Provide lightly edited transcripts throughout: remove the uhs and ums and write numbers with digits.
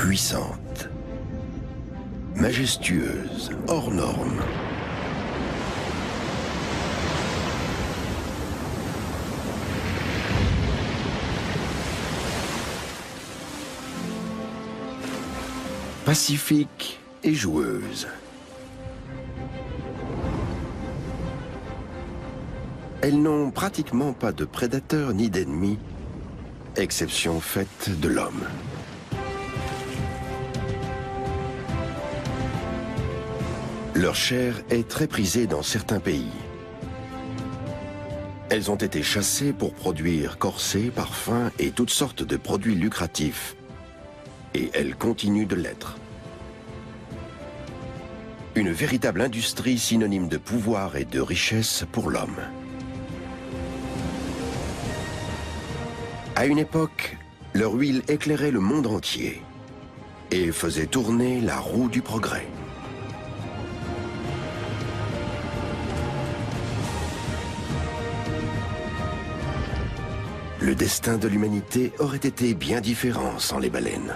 puissante, majestueuse, hors norme. Pacifique et joueuse. Elles n'ont pratiquement pas de prédateurs ni d'ennemis, exception faite de l'homme. Leur chair est très prisée dans certains pays. Elles ont été chassées pour produire corsets, parfums et toutes sortes de produits lucratifs. Et elles continuent de l'être. Une véritable industrie synonyme de pouvoir et de richesse pour l'homme. À une époque, leur huile éclairait le monde entier et faisait tourner la roue du progrès. Le destin de l'humanité aurait été bien différent sans les baleines.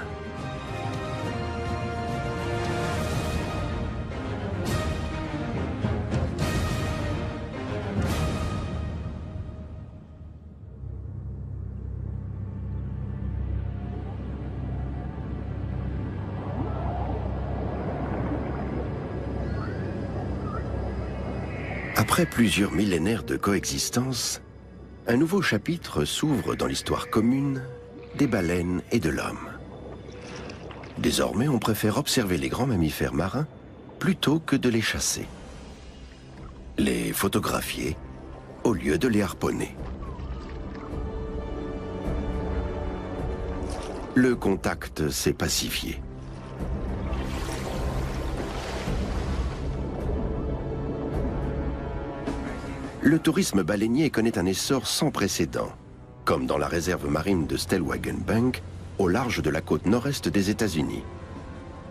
Après plusieurs millénaires de coexistence, un nouveau chapitre s'ouvre dans l'histoire commune des baleines et de l'homme. Désormais, on préfère observer les grands mammifères marins plutôt que de les chasser. Les photographier au lieu de les harponner. Le contact s'est pacifié. Le tourisme baleinier connaît un essor sans précédent, comme dans la réserve marine de Stellwagen Bank, au large de la côte nord-est des États-Unis.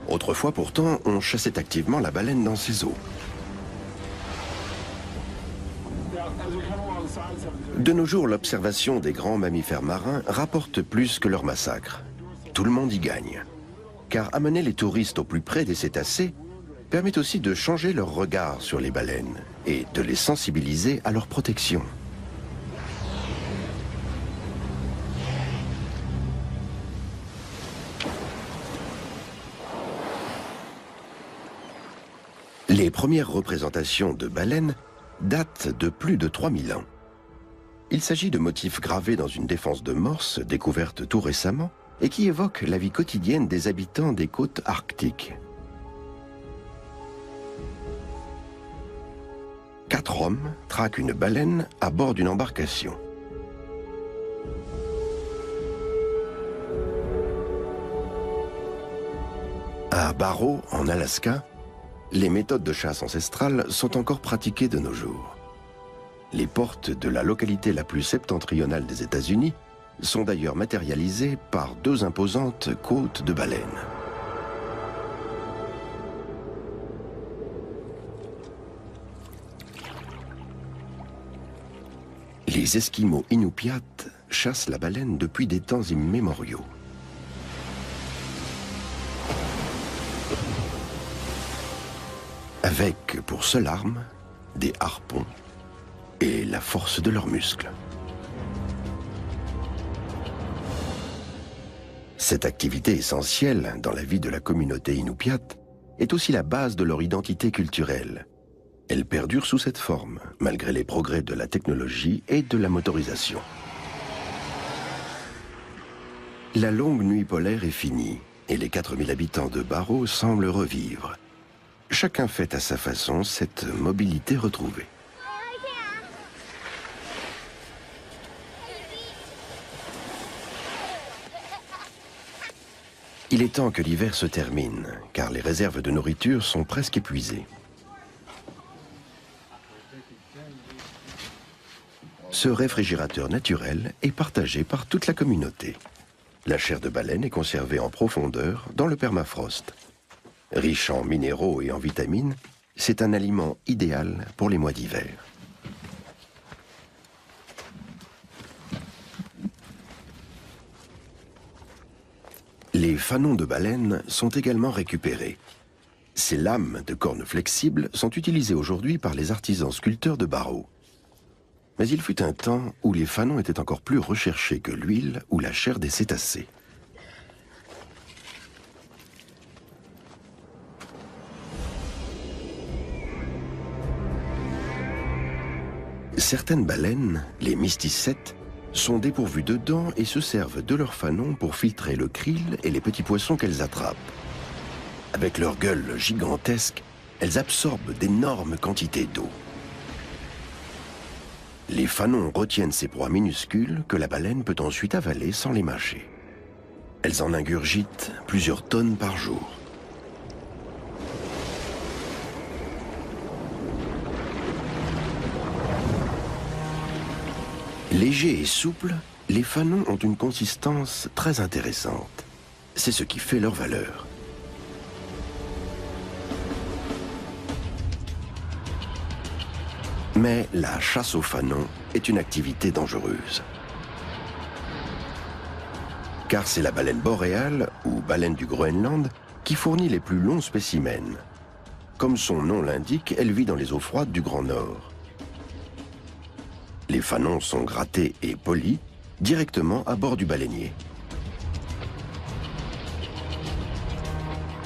Autrefois pourtant, on chassait activement la baleine dans ses eaux. De nos jours, l'observation des grands mammifères marins rapporte plus que leur massacre. Tout le monde y gagne. Car amener les touristes au plus près des cétacés permet aussi de changer leur regard sur les baleines et de les sensibiliser à leur protection. Les premières représentations de baleines datent de plus de 3000 ans. Il s'agit de motifs gravés dans une défense de morse découverte tout récemment et qui évoquent la vie quotidienne des habitants des côtes arctiques. 4 hommes traquent une baleine à bord d'une embarcation. À Barrow, en Alaska, les méthodes de chasse ancestrales sont encore pratiquées de nos jours. Les portes de la localité la plus septentrionale des États-Unis sont d'ailleurs matérialisées par 2 imposantes côtes de baleines. Les Esquimaux Inupiat chassent la baleine depuis des temps immémoriaux. Avec pour seule arme des harpons et la force de leurs muscles. Cette activité essentielle dans la vie de la communauté Inupiat est aussi la base de leur identité culturelle. Elle perdure sous cette forme, malgré les progrès de la technologie et de la motorisation. La longue nuit polaire est finie, et les 4000 habitants de Barrow semblent revivre. Chacun fait à sa façon cette mobilité retrouvée. Il est temps que l'hiver se termine, car les réserves de nourriture sont presque épuisées. Ce réfrigérateur naturel est partagé par toute la communauté. La chair de baleine est conservée en profondeur dans le permafrost. Riche en minéraux et en vitamines, c'est un aliment idéal pour les mois d'hiver. Les fanons de baleine sont également récupérés. Ces lames de cornes flexibles sont utilisées aujourd'hui par les artisans sculpteurs de barreaux. Mais il fut un temps où les fanons étaient encore plus recherchés que l'huile ou la chair des cétacés. Certaines baleines, les mysticètes, sont dépourvues de dents et se servent de leurs fanons pour filtrer le krill et les petits poissons qu'elles attrapent. Avec leur gueule gigantesque, elles absorbent d'énormes quantités d'eau. Les fanons retiennent ces proies minuscules que la baleine peut ensuite avaler sans les mâcher. Elles en ingurgitent plusieurs tonnes par jour. Légers et souples, les fanons ont une consistance très intéressante. C'est ce qui fait leur valeur. Mais la chasse aux fanons est une activité dangereuse. Car c'est la baleine boréale, ou baleine du Groenland, qui fournit les plus longs spécimens. Comme son nom l'indique, elle vit dans les eaux froides du Grand Nord. Les fanons sont grattés et polis directement à bord du baleinier.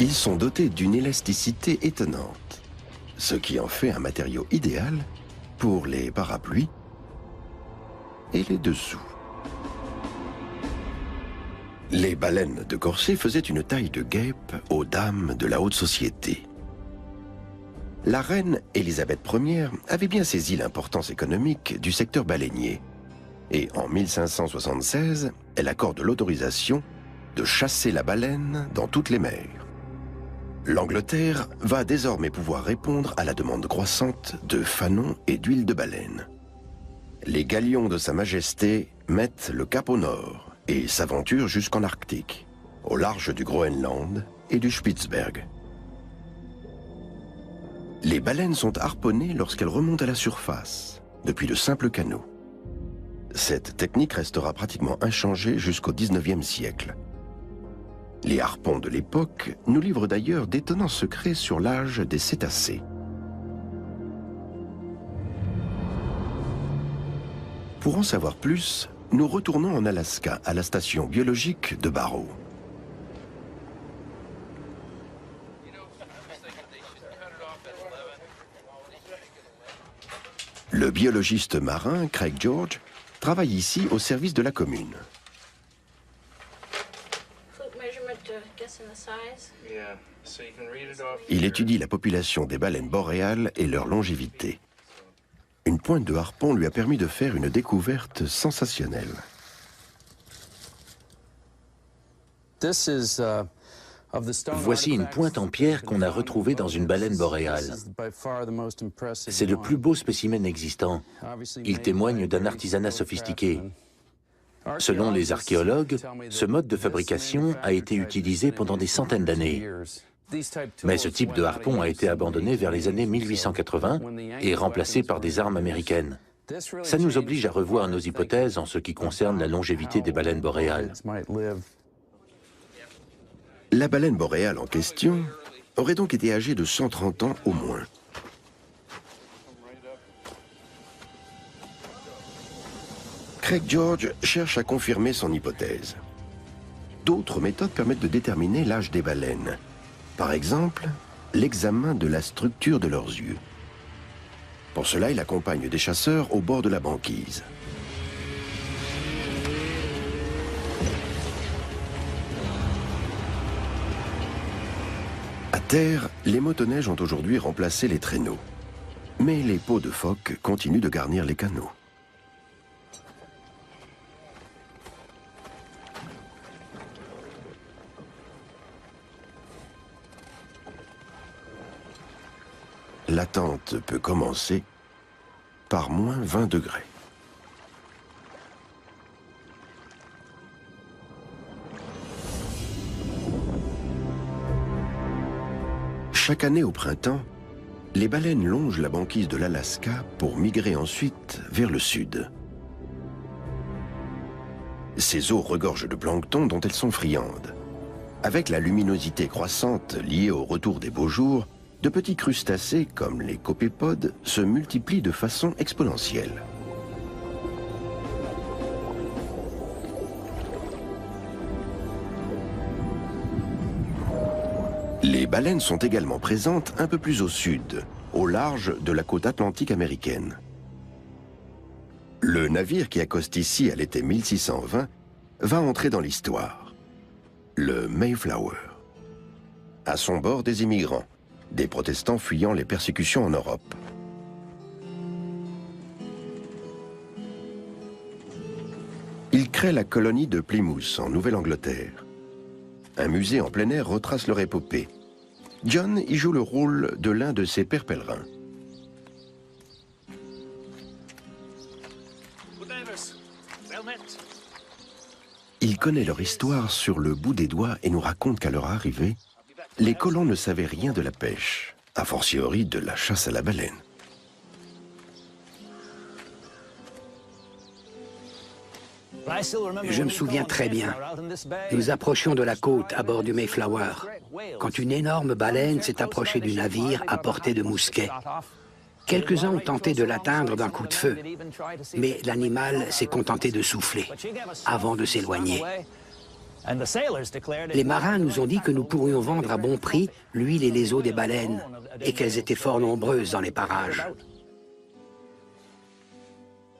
Ils sont dotés d'une élasticité étonnante, ce qui en fait un matériau idéal pour les parapluies et les dessous. Les baleines de corset faisaient une taille de guêpe aux dames de la haute société. La reine Élisabeth Ier avait bien saisi l'importance économique du secteur baleinier. Et en 1576, elle accorde l'autorisation de chasser la baleine dans toutes les mers. L'Angleterre va désormais pouvoir répondre à la demande croissante de fanons et d'huile de baleine. Les galions de Sa Majesté mettent le cap au nord et s'aventurent jusqu'en Arctique, au large du Groenland et du Spitzberg. Les baleines sont harponnées lorsqu'elles remontent à la surface, depuis de simples canaux. Cette technique restera pratiquement inchangée jusqu'au XIXe siècle. Les harpons de l'époque nous livrent d'ailleurs d'étonnants secrets sur l'âge des cétacés. Pour en savoir plus, nous retournons en Alaska, à la station biologique de Barrow. Le biologiste marin Craig George travaille ici au service de la commune. Il étudie la population des baleines boréales et leur longévité. Une pointe de harpon lui a permis de faire une découverte sensationnelle. Voici une pointe en pierre qu'on a retrouvée dans une baleine boréale. C'est le plus beau spécimen existant. Il témoigne d'un artisanat sophistiqué. Selon les archéologues, ce mode de fabrication a été utilisé pendant des centaines d'années. Mais ce type de harpon a été abandonné vers les années 1880 et remplacé par des armes américaines. Ça nous oblige à revoir nos hypothèses en ce qui concerne la longévité des baleines boréales. La baleine boréale en question aurait donc été âgée de 130 ans au moins. Craig George cherche à confirmer son hypothèse. D'autres méthodes permettent de déterminer l'âge des baleines. Par exemple, l'examen de la structure de leurs yeux. Pour cela, il accompagne des chasseurs au bord de la banquise. À terre, les motoneiges ont aujourd'hui remplacé les traîneaux. Mais les peaux de phoque continuent de garnir les canaux. L'attente peut commencer par moins 20 degrés. Chaque année au printemps, les baleines longent la banquise de l'Alaska pour migrer ensuite vers le sud. Ces eaux regorgent de plancton dont elles sont friandes. Avec la luminosité croissante liée au retour des beaux jours, de petits crustacés comme les copépodes se multiplient de façon exponentielle. Les baleines sont également présentes un peu plus au sud, au large de la côte atlantique américaine. Le navire qui accoste ici à l'été 1620 va entrer dans l'histoire, le Mayflower. À son bord, des immigrants, des protestants fuyant les persécutions en Europe. Il crée la colonie de Plymouth, en Nouvelle-Angleterre. Un musée en plein air retrace leur épopée. John y joue le rôle de l'un de ses pères pèlerins. Il connaît leur histoire sur le bout des doigts et nous raconte qu'à leur arrivée, les colons ne savaient rien de la pêche, a fortiori de la chasse à la baleine. Je me souviens très bien. Nous approchions de la côte à bord du Mayflower, quand une énorme baleine s'est approchée du navire à portée de mousquet. Quelques-uns ont tenté de l'atteindre d'un coup de feu, mais l'animal s'est contenté de souffler avant de s'éloigner. Les marins nous ont dit que nous pourrions vendre à bon prix l'huile et les os des baleines, et qu'elles étaient fort nombreuses dans les parages.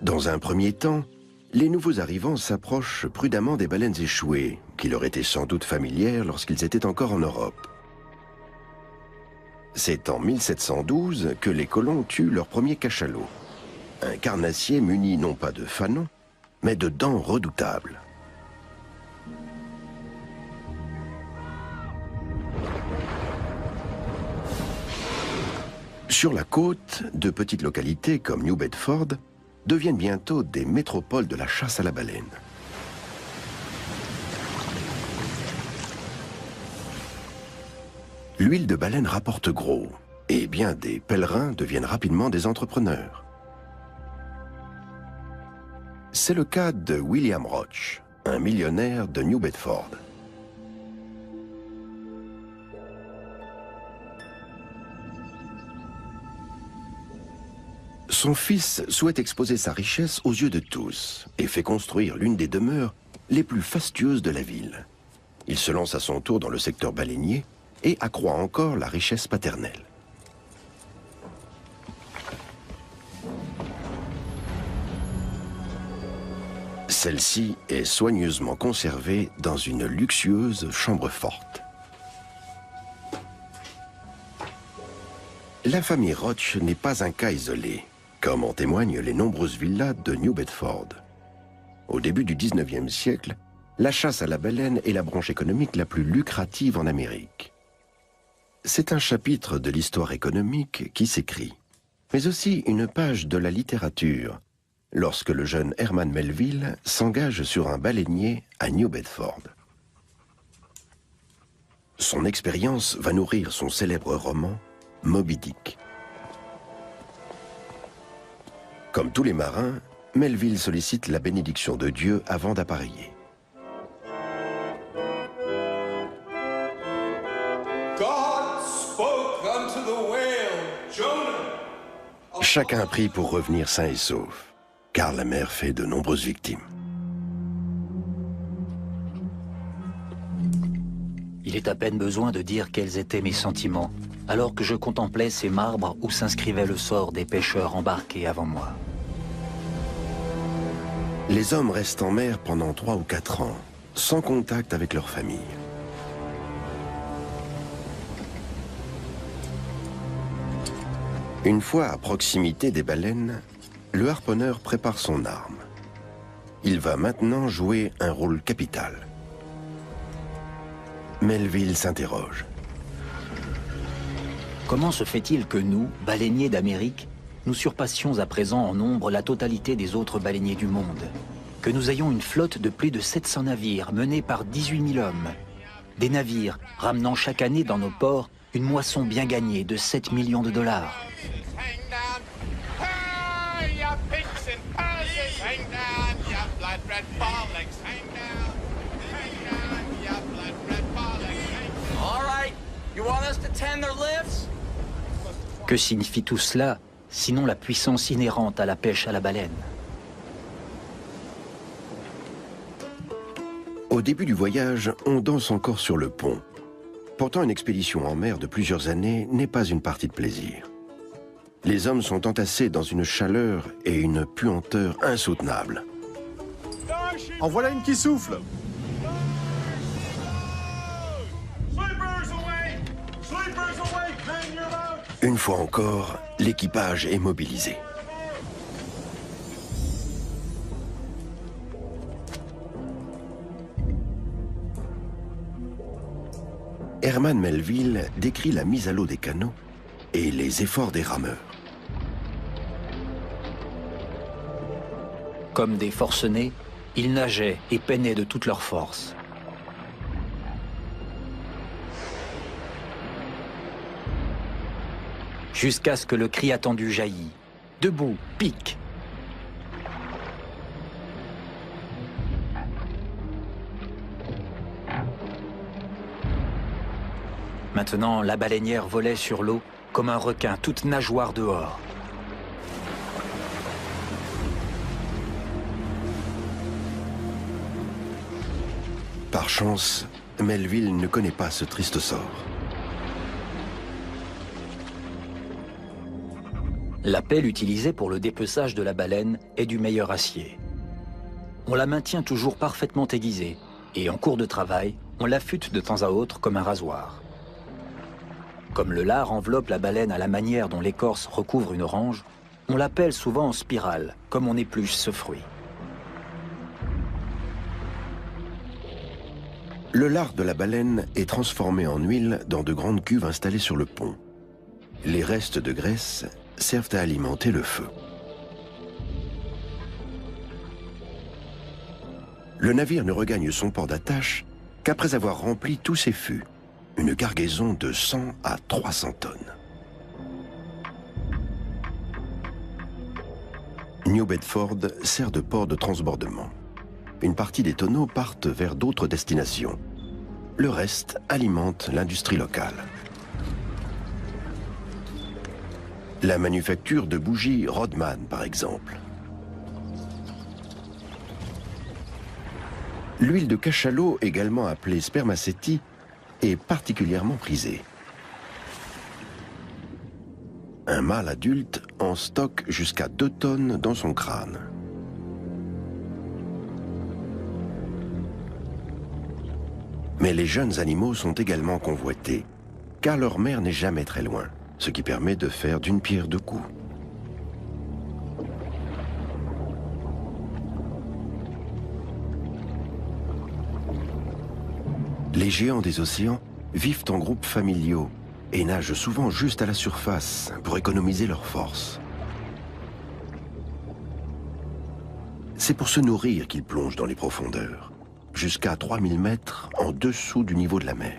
Dans un premier temps, les nouveaux arrivants s'approchent prudemment des baleines échouées, qui leur étaient sans doute familières lorsqu'ils étaient encore en Europe. C'est en 1712 que les colons tuent leur premier cachalot, un carnassier muni non pas de fanons, mais de dents redoutables. Sur la côte, de petites localités comme New Bedford deviennent bientôt des métropoles de la chasse à la baleine. L'huile de baleine rapporte gros, et bien des pèlerins deviennent rapidement des entrepreneurs. C'est le cas de William Roach, un millionnaire de New Bedford. Son fils souhaite exposer sa richesse aux yeux de tous et fait construire l'une des demeures les plus fastueuses de la ville. Il se lance à son tour dans le secteur baleinier et accroît encore la richesse paternelle. Celle-ci est soigneusement conservée dans une luxueuse chambre forte. La famille Roach n'est pas un cas isolé, comme en témoignent les nombreuses villas de New Bedford. Au début du 19e siècle, la chasse à la baleine est la branche économique la plus lucrative en Amérique. C'est un chapitre de l'histoire économique qui s'écrit, mais aussi une page de la littérature, lorsque le jeune Herman Melville s'engage sur un baleinier à New Bedford. Son expérience va nourrir son célèbre roman Moby Dick. Comme tous les marins, Melville sollicite la bénédiction de Dieu avant d'appareiller. Chacun prie pour revenir sain et sauf, car la mer fait de nombreuses victimes. Il est à peine besoin de dire quels étaient mes sentiments, alors que je contemplais ces marbres où s'inscrivait le sort des pêcheurs embarqués avant moi. Les hommes restent en mer pendant 3 ou 4 ans, sans contact avec leur famille. Une fois à proximité des baleines, le harponneur prépare son arme. Il va maintenant jouer un rôle capital. Melville s'interroge. Comment se fait-il que nous, baleiniers d'Amérique, nous surpassions à présent en nombre la totalité des autres baleiniers du monde? Que nous ayons une flotte de plus de 700 navires menés par 18 000 hommes. Des navires ramenant chaque année dans nos ports une moisson bien gagnée de 7 millions de dollars. Que signifie tout cela, sinon la puissance inhérente à la pêche à la baleine? Au début du voyage, on danse encore sur le pont. Pourtant, une expédition en mer de plusieurs années n'est pas une partie de plaisir. Les hommes sont entassés dans une chaleur et une puanteur insoutenables. En voilà une qui souffle. Une fois encore, l'équipage est mobilisé. Herman Melville décrit la mise à l'eau des canots et les efforts des rameurs. Comme des forcenés, ils nageaient et peinaient de toute leur force. Jusqu'à ce que le cri attendu jaillit. Debout, pique! Maintenant, la baleinière volait sur l'eau comme un requin, toute nageoire dehors. Par chance, Melville ne connaît pas ce triste sort. La pelle utilisée pour le dépeçage de la baleine est du meilleur acier. On la maintient toujours parfaitement aiguisée et en cours de travail, on l'affûte de temps à autre comme un rasoir. Comme le lard enveloppe la baleine à la manière dont l'écorce recouvre une orange, on la pèle souvent en spirale, comme on épluche ce fruit. Le lard de la baleine est transformé en huile dans de grandes cuves installées sur le pont. Les restes de graisse servent à alimenter le feu. Le navire ne regagne son port d'attache qu'après avoir rempli tous ses fûts, une cargaison de 100 à 300 tonnes. New Bedford sert de port de transbordement. Une partie des tonneaux partent vers d'autres destinations. Le reste alimente l'industrie locale. La manufacture de bougies Rodman, par exemple. L'huile de cachalot, également appelée spermaceti, est particulièrement prisée. Un mâle adulte en stocke jusqu'à 2 tonnes dans son crâne. Mais les jeunes animaux sont également convoités, car leur mère n'est jamais très loin, ce qui permet de faire d'une pierre deux coups. Les géants des océans vivent en groupes familiaux et nagent souvent juste à la surface pour économiser leurs forces. C'est pour se nourrir qu'ils plongent dans les profondeurs, jusqu'à 3000 mètres en dessous du niveau de la mer.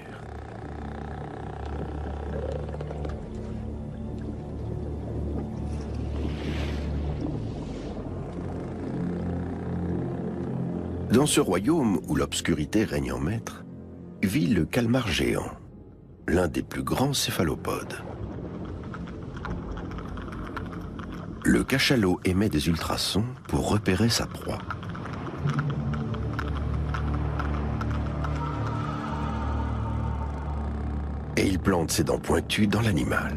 Dans ce royaume où l'obscurité règne en maître, vit le calmar géant, l'un des plus grands céphalopodes. Le cachalot émet des ultrasons pour repérer sa proie. Et il plante ses dents pointues dans l'animal.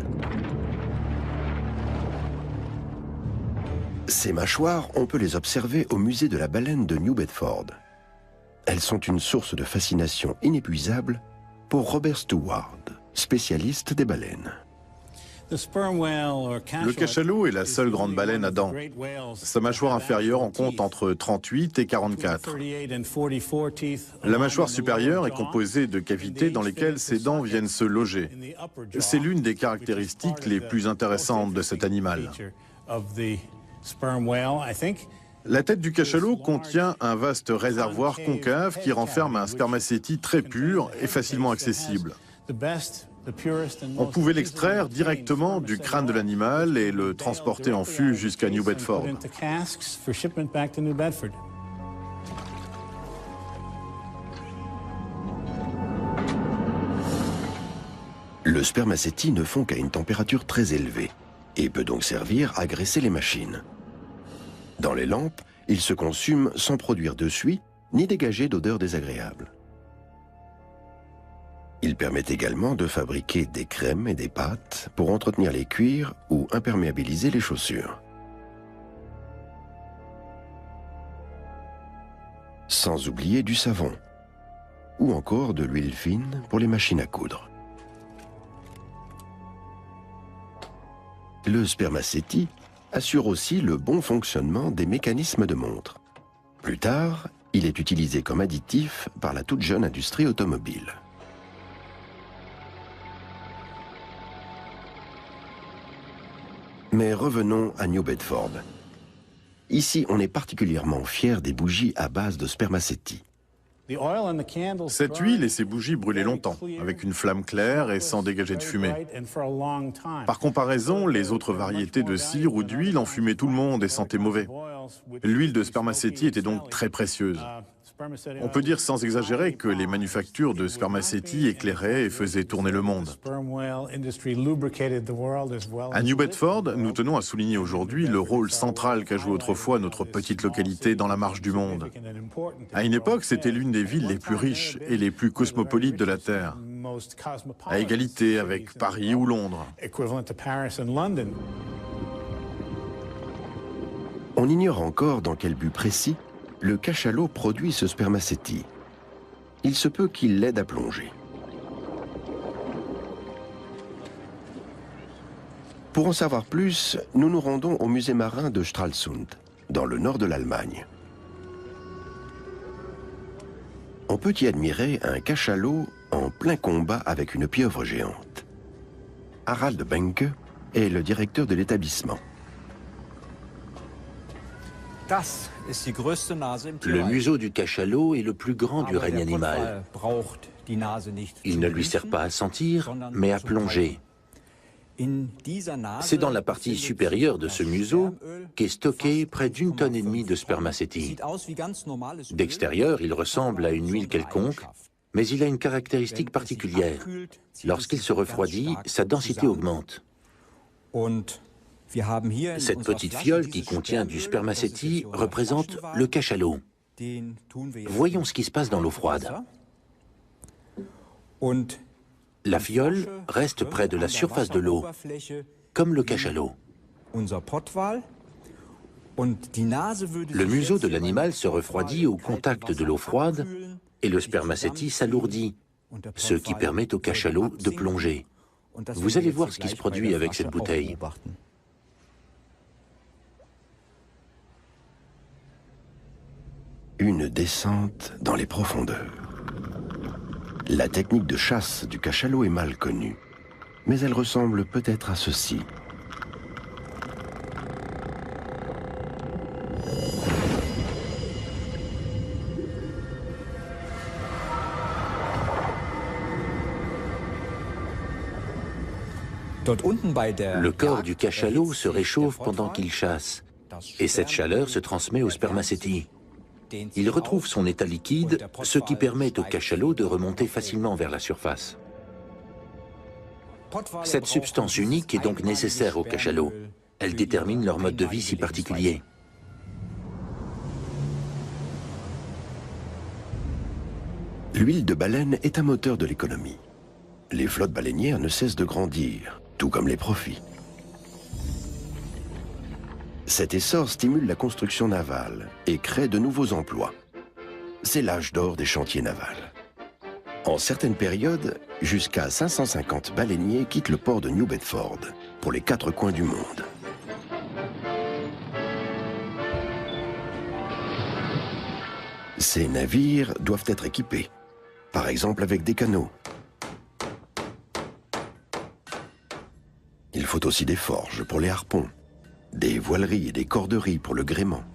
Ces mâchoires, on peut les observer au musée de la baleine de New Bedford. Elles sont une source de fascination inépuisable pour Robert Stewart, spécialiste des baleines. Le cachalot est la seule grande baleine à dents. Sa mâchoire inférieure en compte entre 38 et 44. La mâchoire supérieure est composée de cavités dans lesquelles ses dents viennent se loger. C'est l'une des caractéristiques les plus intéressantes de cet animal. La tête du cachalot contient un vaste réservoir concave qui renferme un spermacéti très pur et facilement accessible. On pouvait l'extraire directement du crâne de l'animal et le transporter en fût jusqu'à New Bedford. Le spermacétie ne fond qu'à une température très élevée et peut donc servir à graisser les machines. Dans les lampes, il se consume sans produire de suie ni dégager d'odeur désagréable. Il permet également de fabriquer des crèmes et des pâtes pour entretenir les cuirs ou imperméabiliser les chaussures. Sans oublier du savon ou encore de l'huile fine pour les machines à coudre. Le spermacétie assure aussi le bon fonctionnement des mécanismes de montre. Plus tard, il est utilisé comme additif par la toute jeune industrie automobile. Mais revenons à New Bedford. Ici, on est particulièrement fier des bougies à base de spermacétie. Cette huile et ces bougies brûlaient longtemps, avec une flamme claire et sans dégager de fumée. Par comparaison, les autres variétés de cire ou d'huile enfumaient tout le monde et sentaient mauvais. L'huile de spermacétie était donc très précieuse. On peut dire sans exagérer que les manufactures de spermacétie éclairaient et faisaient tourner le monde. À New Bedford, nous tenons à souligner aujourd'hui le rôle central qu'a joué autrefois notre petite localité dans la marche du monde. À une époque, c'était l'une des villes les plus riches et les plus cosmopolites de la Terre, à égalité avec Paris ou Londres. On ignore encore dans quel but précis le cachalot produit ce spermacétie. Il se peut qu'il l'aide à plonger. Pour en savoir plus, nous nous rendons au musée marin de Stralsund, dans le nord de l'Allemagne. On peut y admirer un cachalot en plein combat avec une pieuvre géante. Harald Benke est le directeur de l'établissement. Le museau du cachalot est le plus grand du règne animal. Il ne lui sert pas à sentir, mais à plonger. C'est dans la partie supérieure de ce museau qu'est stocké près d'1,5 tonne de spermacétie. D'extérieur, il ressemble à une huile quelconque, mais il a une caractéristique particulière. Lorsqu'il se refroidit, sa densité augmente. Cette petite fiole qui contient du spermacétie représente le cachalot. Voyons ce qui se passe dans l'eau froide. La fiole reste près de la surface de l'eau, comme le cachalot. Le museau de l'animal se refroidit au contact de l'eau froide et le spermacétie s'alourdit, ce qui permet au cachalot de plonger. Vous allez voir ce qui se produit avec cette bouteille. Une descente dans les profondeurs. La technique de chasse du cachalot est mal connue, mais elle ressemble peut-être à ceci. Le corps du cachalot se réchauffe pendant qu'il chasse, et cette chaleur se transmet au spermacétie. Il retrouve son état liquide, ce qui permet au cachalot de remonter facilement vers la surface. Cette substance unique est donc nécessaire aux cachalots. Elle détermine leur mode de vie si particulier. L'huile de baleine est un moteur de l'économie. Les flottes baleinières ne cessent de grandir, tout comme les profits. Cet essor stimule la construction navale et crée de nouveaux emplois. C'est l'âge d'or des chantiers navals. En certaines périodes, jusqu'à 550 baleiniers quittent le port de New Bedford pour les 4 coins du monde. Ces navires doivent être équipés, par exemple avec des canots. Il faut aussi des forges pour les harpons, des voileries et des corderies pour le gréement.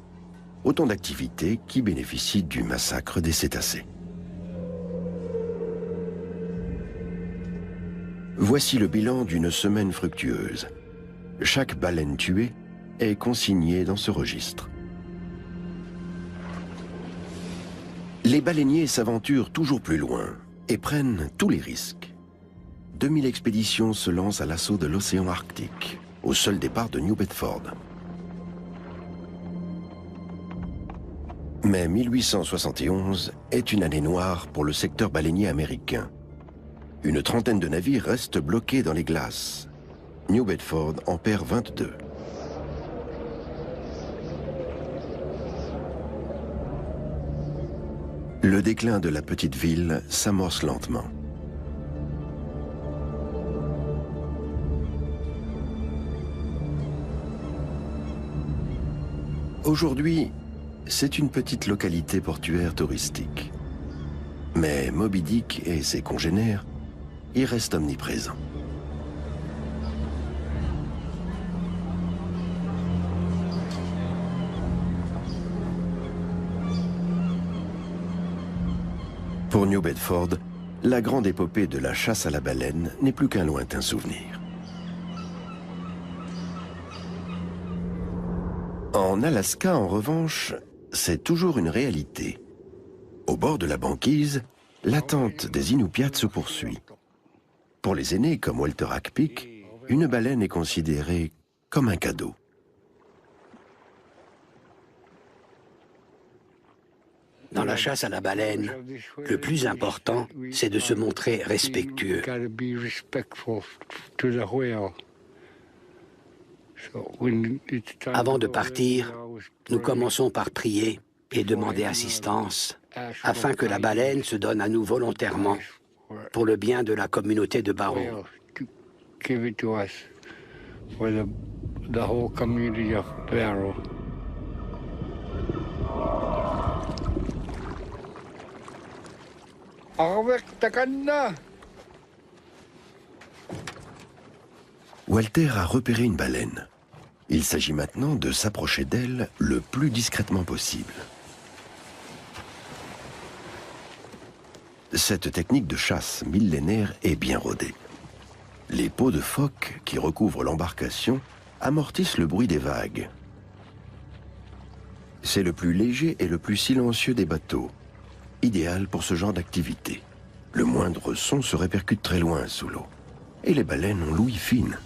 Autant d'activités qui bénéficient du massacre des cétacés. Voici le bilan d'une semaine fructueuse. Chaque baleine tuée est consignée dans ce registre. Les baleiniers s'aventurent toujours plus loin et prennent tous les risques. 2000 expéditions se lancent à l'assaut de l'océan Arctique, au seul départ de New Bedford. Mais 1871 est une année noire pour le secteur baleinier américain. Une trentaine de navires restent bloqués dans les glaces. New Bedford en perd 22. Le déclin de la petite ville s'amorce lentement. Aujourd'hui, c'est une petite localité portuaire touristique. Mais Moby Dick et ses congénères y restent omniprésents. Pour New Bedford, la grande épopée de la chasse à la baleine n'est plus qu'un lointain souvenir. En Alaska, en revanche, c'est toujours une réalité. Au bord de la banquise, l'attente des Inupiats se poursuit. Pour les aînés comme Walter Hackpick, une baleine est considérée comme un cadeau. Dans la chasse à la baleine, le plus important, c'est de se montrer respectueux. Avant de partir, nous commençons par prier et demander assistance afin que la baleine se donne à nous volontairement pour le bien de la communauté de Barrow. Walter a repéré une baleine. Il s'agit maintenant de s'approcher d'elle le plus discrètement possible. Cette technique de chasse millénaire est bien rodée. Les peaux de phoque qui recouvrent l'embarcation amortissent le bruit des vagues. C'est le plus léger et le plus silencieux des bateaux, idéal pour ce genre d'activité. Le moindre son se répercute très loin sous l'eau. Et les baleines ont l'ouïe fine.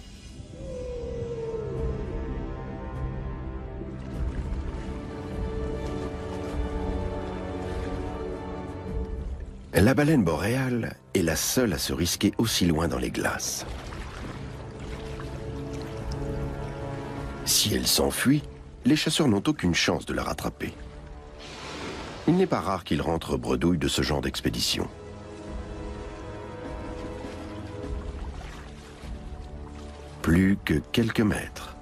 La baleine boréale est la seule à se risquer aussi loin dans les glaces. Si elle s'enfuit, les chasseurs n'ont aucune chance de la rattraper. Il n'est pas rare qu'ils rentrent bredouilles de ce genre d'expédition. Plus que quelques mètres.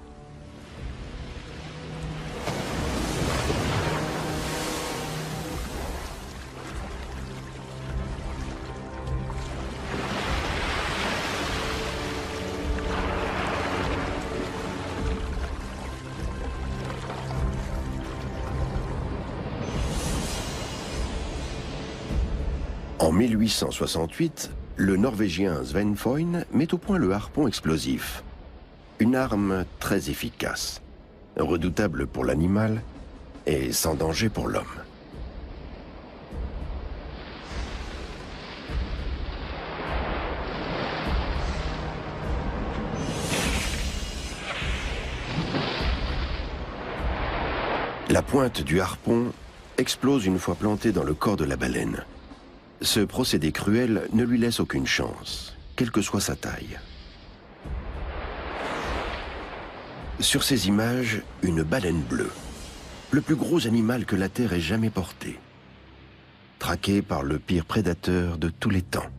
En 1868, le Norvégien Sven Foyn met au point le harpon explosif. Une arme très efficace, redoutable pour l'animal et sans danger pour l'homme. La pointe du harpon explose une fois plantée dans le corps de la baleine. Ce procédé cruel ne lui laisse aucune chance, quelle que soit sa taille. Sur ces images, une baleine bleue, le plus gros animal que la Terre ait jamais porté, traqué par le pire prédateur de tous les temps.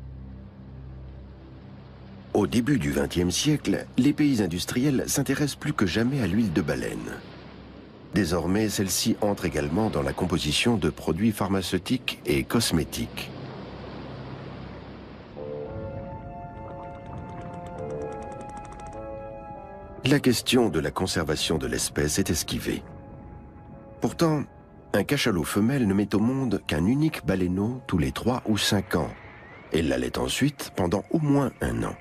Au début du XXe siècle, les pays industriels s'intéressent plus que jamais à l'huile de baleine. Désormais, celle-ci entre également dans la composition de produits pharmaceutiques et cosmétiques. La question de la conservation de l'espèce est esquivée. Pourtant, un cachalot femelle ne met au monde qu'un unique baleineau tous les 3 ou 5 ans, et l'allait ensuite pendant au moins 1 an.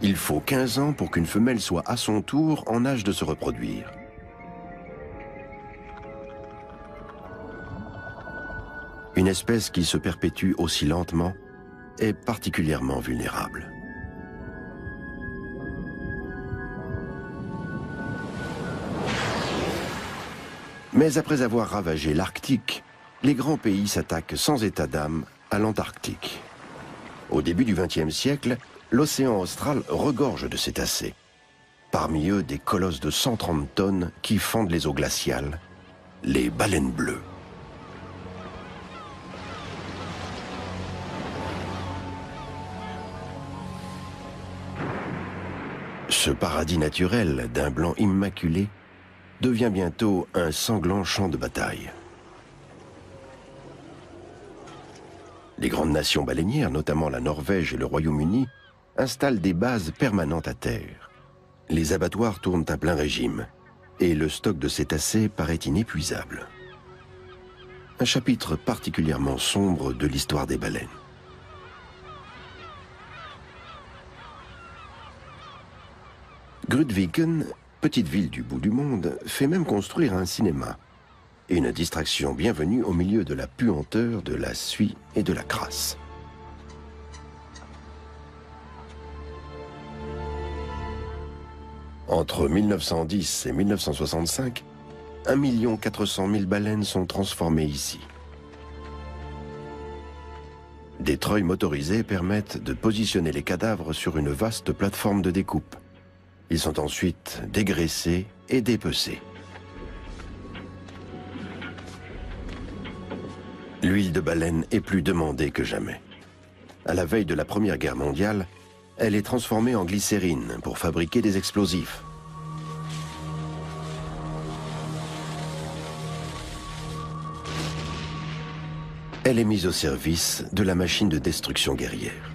Il faut 15 ans pour qu'une femelle soit à son tour en âge de se reproduire. Une espèce qui se perpétue aussi lentement est particulièrement vulnérable. Mais après avoir ravagé l'Arctique, les grands pays s'attaquent sans état d'âme à l'Antarctique. Au début du XXe siècle, l'océan austral regorge de cétacés. Parmi eux, des colosses de 130 tonnes qui fendent les eaux glaciales, les baleines bleues. Ce paradis naturel d'un blanc immaculé devient bientôt un sanglant champ de bataille. Les grandes nations baleinières, notamment la Norvège et le Royaume-Uni, installent des bases permanentes à terre. Les abattoirs tournent à plein régime et le stock de cétacés paraît inépuisable. Un chapitre particulièrement sombre de l'histoire des baleines. Grudviken, petite ville du bout du monde, fait même construire un cinéma. Une distraction bienvenue au milieu de la puanteur, de la suie et de la crasse. Entre 1910 et 1965, 1 400 000 baleines sont transformées ici. Des treuils motorisés permettent de positionner les cadavres sur une vaste plateforme de découpe. Ils sont ensuite dégraissés et dépecés. L'huile de baleine est plus demandée que jamais. À la veille de la Première Guerre mondiale, elle est transformée en glycérine pour fabriquer des explosifs. Elle est mise au service de la machine de destruction guerrière.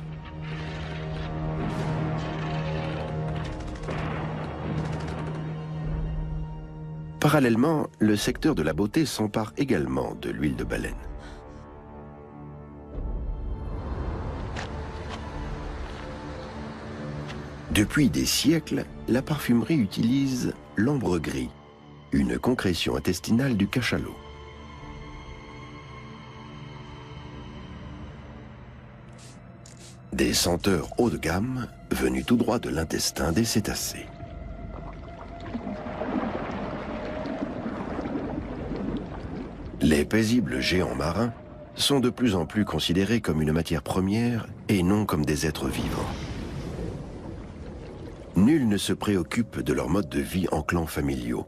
Parallèlement, le secteur de la beauté s'empare également de l'huile de baleine. Depuis des siècles, la parfumerie utilise l'ambre gris, une concrétion intestinale du cachalot. Des senteurs haut de gamme venues tout droit de l'intestin des cétacés. Les paisibles géants marins sont de plus en plus considérés comme une matière première et non comme des êtres vivants. Nul ne se préoccupe de leur mode de vie en clans familiaux,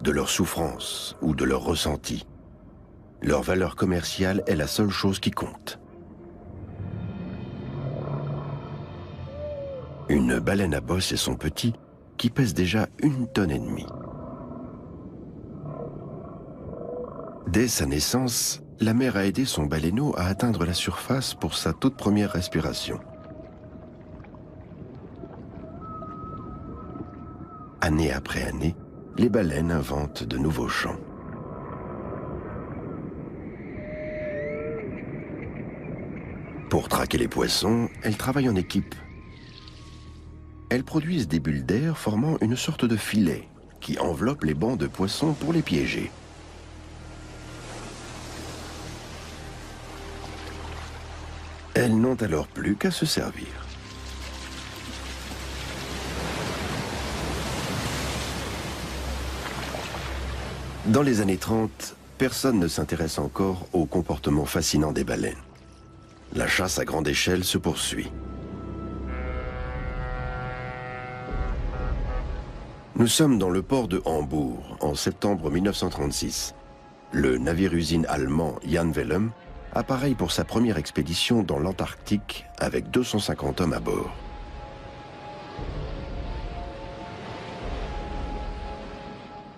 de leurs souffrances ou de leurs ressentis. Leur valeur commerciale est la seule chose qui compte. Une baleine à bosse et son petit qui pèsent déjà 1,5 tonnes. Dès sa naissance, la mère a aidé son baleineau à atteindre la surface pour sa toute première respiration. Année après année, les baleines inventent de nouveaux champs. Pour traquer les poissons, elles travaillent en équipe. Elles produisent des bulles d'air formant une sorte de filet qui enveloppe les bancs de poissons pour les piéger. Elles n'ont alors plus qu'à se servir. Dans les années 30, personne ne s'intéresse encore au comportement fascinant des baleines. La chasse à grande échelle se poursuit. Nous sommes dans le port de Hambourg, en septembre 1936. Le navire-usine allemand Jan Wellem appareille pour sa première expédition dans l'Antarctique avec 250 hommes à bord.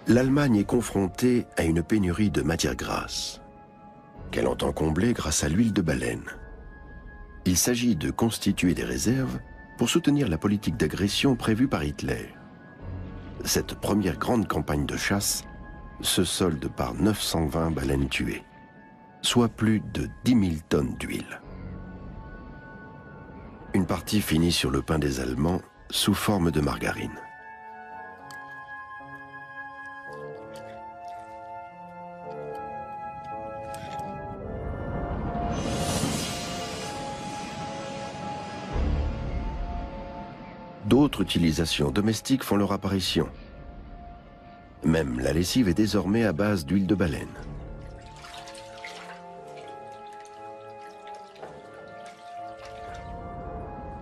L'Allemagne est confrontée à une pénurie de matières grasses, qu'elle entend combler grâce à l'huile de baleine. Il s'agit de constituer des réserves pour soutenir la politique d'agression prévue par Hitler. Cette première grande campagne de chasse se solde par 920 baleines tuées, soit plus de 10 000 tonnes d'huile. Une partie finit sur le pain des Allemands sous forme de margarine. d'autres utilisations domestiques font leur apparition. Même la lessive est désormais à base d'huile de baleine.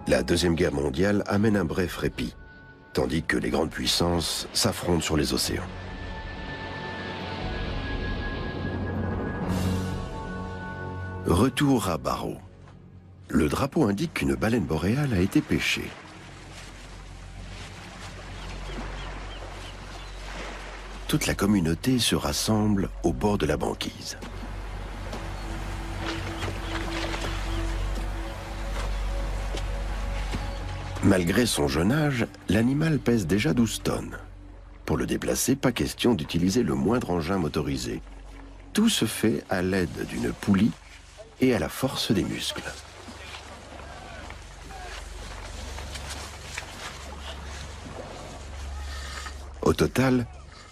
La Deuxième Guerre mondiale amène un bref répit, tandis que les grandes puissances s'affrontent sur les océans. Retour à Barrow. Le drapeau indique qu'une baleine boréale a été pêchée. Toute la communauté se rassemble au bord de la banquise. Malgré son jeune âge, l'animal pèse déjà 12 tonnes. Pour le déplacer, pas question d'utiliser le moindre engin motorisé. Tout se fait à l'aide d'une poulie et à la force des muscles. Au total,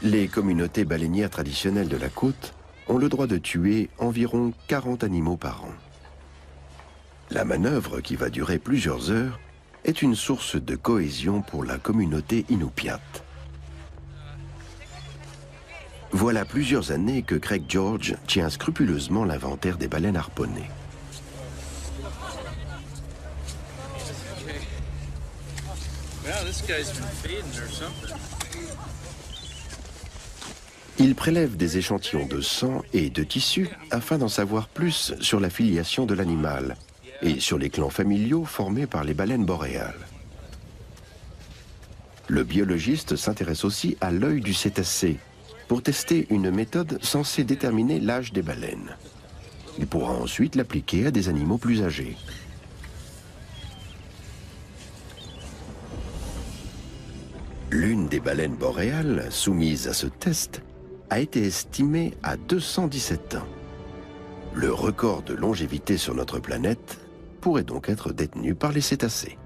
les communautés baleinières traditionnelles de la côte ont le droit de tuer environ 40 animaux par an. La manœuvre, qui va durer plusieurs heures, est une source de cohésion pour la communauté Inupiat. Voilà plusieurs années que Craig George tient scrupuleusement l'inventaire des baleines harponnées. Il prélève des échantillons de sang et de tissu afin d'en savoir plus sur la filiation de l'animal et sur les clans familiaux formés par les baleines boréales. Le biologiste s'intéresse aussi à l'œil du cétacé pour tester une méthode censée déterminer l'âge des baleines. Il pourra ensuite l'appliquer à des animaux plus âgés. L'une des baleines boréales soumises à ce test a été estimée à 217 ans. Le record de longévité sur notre planète pourrait donc être détenu par les cétacés.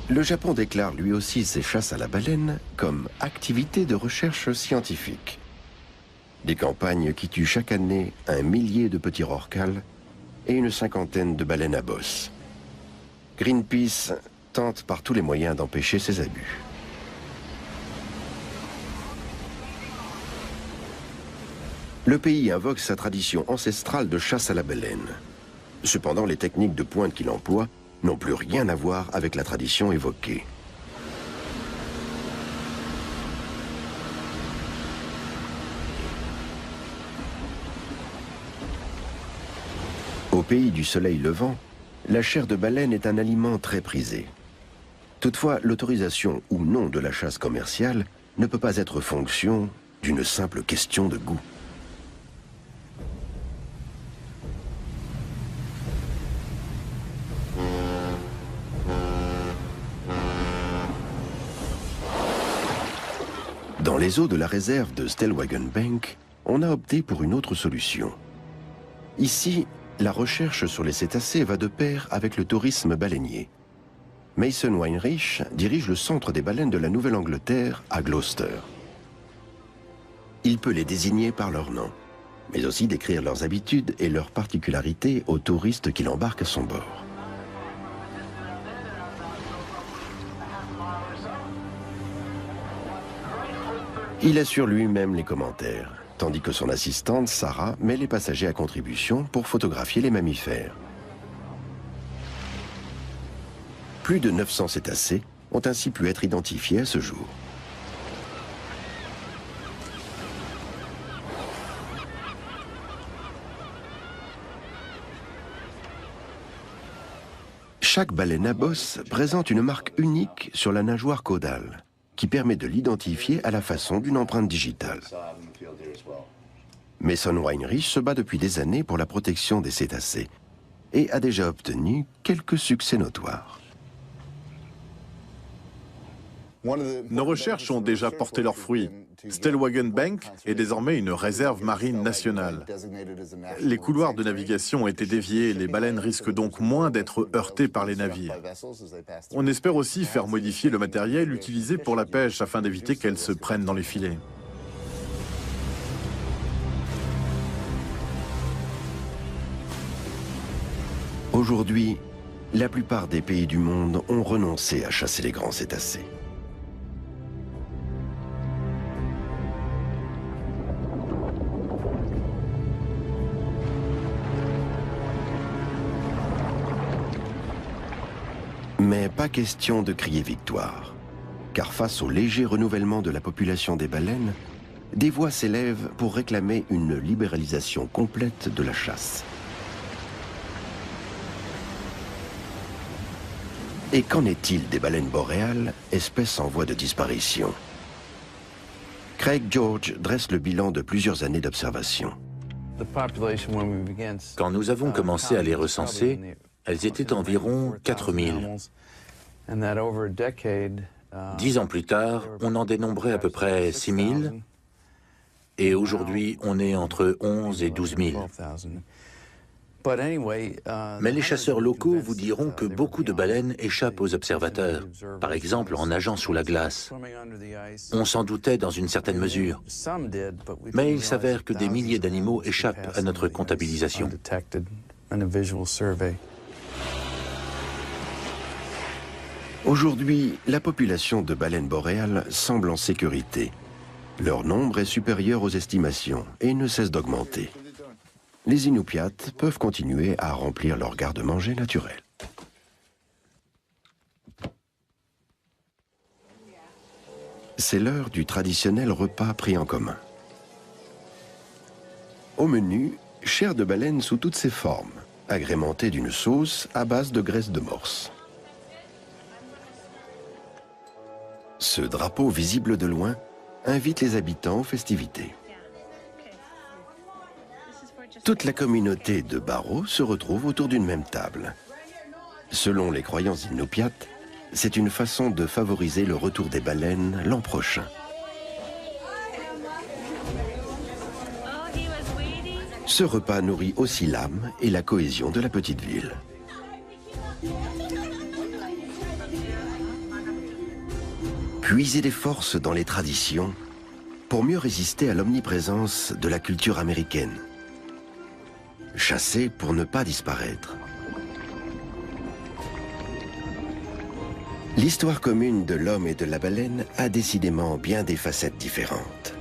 Le Japon déclare lui aussi ses chasses à la baleine comme activité de recherche scientifique. Des campagnes qui tuent chaque année 1 millier de petits rorquals et une 50aine de baleines à bosse. Greenpeace tente par tous les moyens d'empêcher ces abus. Le pays invoque sa tradition ancestrale de chasse à la baleine. Cependant, les techniques de pointe qu'il emploie n'ont plus rien à voir avec la tradition évoquée. Au pays du soleil levant, la chair de baleine est un aliment très prisé. Toutefois, l'autorisation ou non de la chasse commerciale ne peut pas être fonction d'une simple question de goût. Dans les eaux de la réserve de Stellwagen Bank, on a opté pour une autre solution. Ici, la recherche sur les cétacés va de pair avec le tourisme baleinier. Mason Weinreich dirige le centre des baleines de la Nouvelle-Angleterre à Gloucester. Il peut les désigner par leur nom, mais aussi décrire leurs habitudes et leurs particularités aux touristes qu'il embarque à son bord. Il assure lui-même les commentaires, tandis que son assistante, Sarah, met les passagers à contribution pour photographier les mammifères. Plus de 900 cétacés ont ainsi pu être identifiés à ce jour. Chaque baleine à bosse présente une marque unique sur la nageoire caudale, qui permet de l'identifier à la façon d'une empreinte digitale. Mason Weinreich se bat depuis des années pour la protection des cétacés et a déjà obtenu quelques succès notoires. Nos recherches ont déjà porté leurs fruits. Stellwagen Bank est désormais une réserve marine nationale. Les couloirs de navigation ont été déviés, les baleines risquent donc moins d'être heurtées par les navires. On espère aussi faire modifier le matériel utilisé pour la pêche afin d'éviter qu'elles se prennent dans les filets. Aujourd'hui, la plupart des pays du monde ont renoncé à chasser les grands cétacés. Mais pas question de crier victoire, car face au léger renouvellement de la population des baleines, des voix s'élèvent pour réclamer une libéralisation complète de la chasse. Et qu'en est-il des baleines boréales, espèces en voie de disparition? Craig George dresse le bilan de plusieurs années d'observation. Quand nous avons commencé à les recenser, elles étaient environ 4000. 10 ans plus tard, on en dénombrait à peu près 6000. Et aujourd'hui, on est entre 11 et 12 000. Mais les chasseurs locaux vous diront que beaucoup de baleines échappent aux observateurs, par exemple en nageant sous la glace. On s'en doutait dans une certaine mesure, mais il s'avère que des milliers d'animaux échappent à notre comptabilisation. Aujourd'hui, la population de baleines boréales semble en sécurité. Leur nombre est supérieur aux estimations et ne cesse d'augmenter. Les Inupiats peuvent continuer à remplir leur garde-manger naturel. C'est l'heure du traditionnel repas pris en commun. Au menu, chair de baleine sous toutes ses formes, agrémentée d'une sauce à base de graisse de morse. Ce drapeau visible de loin invite les habitants aux festivités. Toute la communauté de Barrow se retrouve autour d'une même table. Selon les croyances inupiates, c'est une façon de favoriser le retour des baleines l'an prochain. Ce repas nourrit aussi l'âme et la cohésion de la petite ville. Puiser des forces dans les traditions pour mieux résister à l'omniprésence de la culture américaine. Chasser pour ne pas disparaître. L'histoire commune de l'homme et de la baleine a décidément bien des facettes différentes.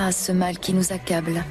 Ah, ce mal qui nous accable.